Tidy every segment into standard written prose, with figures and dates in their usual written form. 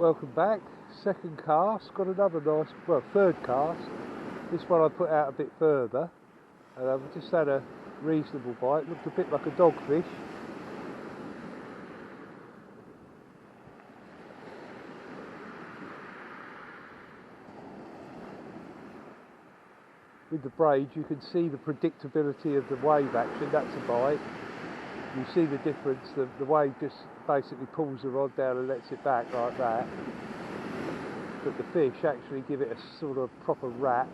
Welcome back. Second cast. Got another nice, well, third cast. This one I put out a bit further, and I've just had a reasonable bite. Looked a bit like a dogfish. With the braid, you can see the predictability of the wave action. That's a bite. You see the difference. The wave just basically pulls the rod down and lets it back like that. But the fish actually give it a sort of proper rat.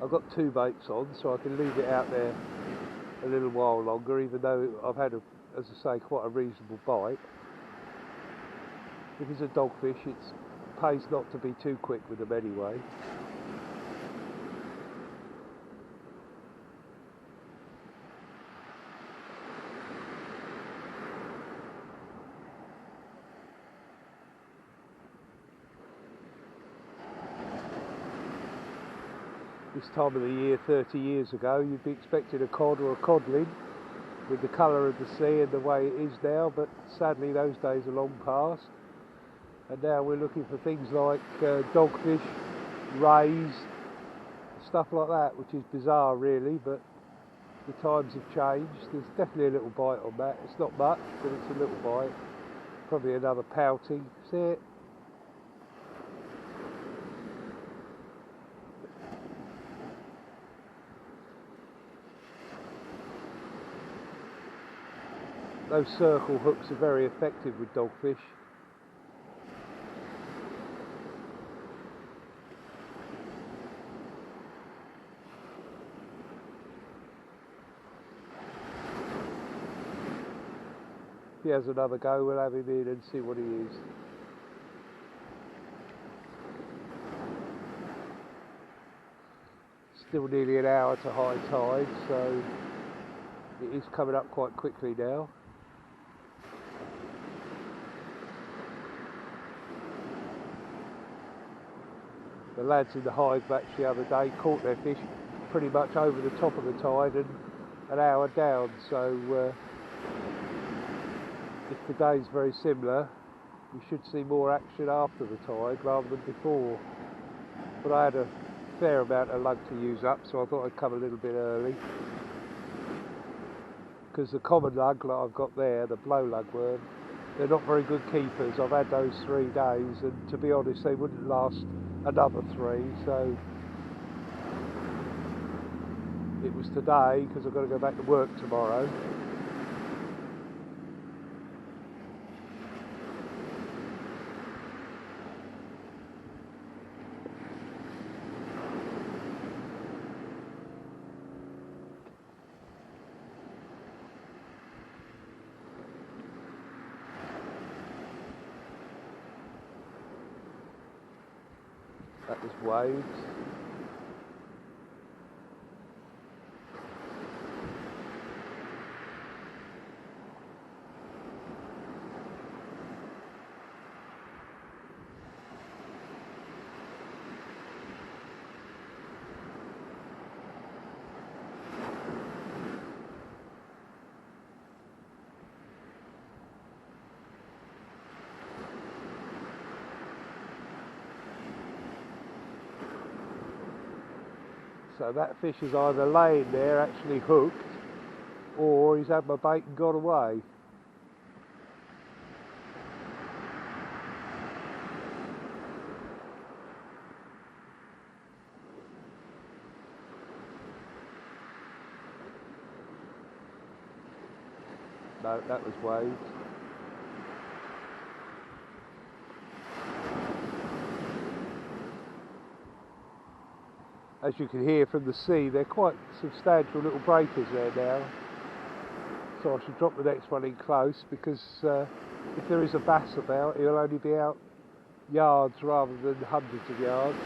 I've got two baits on, so I can leave it out there a little while longer, even though I've had, as I say, quite a reasonable bite. If it's a dogfish, it pays not to be too quick with them anyway. This time of the year, 30 years ago, you'd be expecting a cod or a codling with the colour of the sea and the way it is now, but sadly those days are long past. And now we're looking for things like dogfish, rays, stuff like that, which is bizarre really, but the times have changed. There's definitely a little bite on that. It's not much, but it's a little bite. Probably another pouting. See it? Those circle hooks are very effective with dogfish. If he has another go, we'll have him in and see what he is. Still nearly an hour to high tide, so it is coming up quite quickly now. The lads in the hive match the other day caught their fish pretty much over the top of the tide and an hour down, so if today's very similar, we should see more action after the tide rather than before. But I had a fair amount of lug to use up, so I thought I'd come a little bit early. Because the common lug, like I've got there, the blow lugworm, they're not very good keepers. I've had those 3 days, and to be honest, they wouldn't last another 3, so it was today because I've got to go back to work tomorrow. That was waves. So that fish is either laying there actually hooked, or he's had my bait and got away. No, that was waves. As you can hear from the sea, they're quite substantial little breakers there now. So I should drop the next one in close, because if there is a bass about, he'll only be out yards rather than hundreds of yards.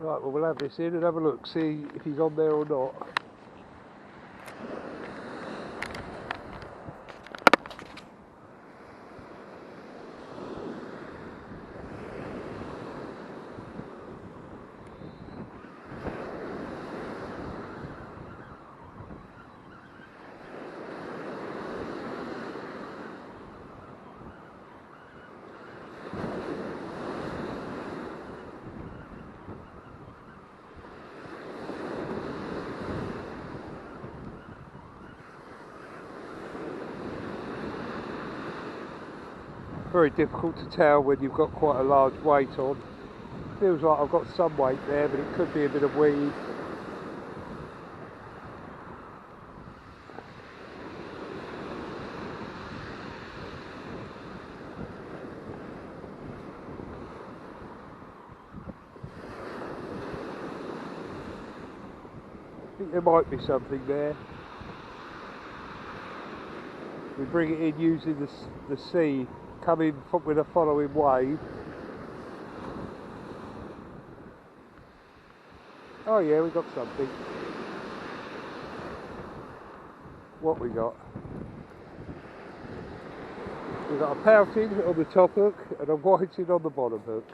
Right, well we'll have this in and have a look, see if he's on there or not. Very difficult to tell when you've got quite a large weight on. Feels like I've got some weight there, but it could be a bit of weed. I think there might be something there. We bring it in using the sea, coming with a following wave. Oh yeah, we got something. What we got? We got a pouting on the top hook and a whiting on the bottom hook.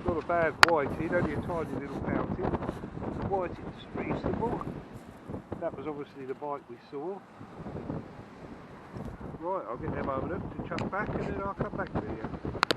Not a bad whiting, only a tiny little pouting. The whiting's reasonable. That was obviously the bite we saw. Right, I'll get them over to chuck back and then I'll come back to you.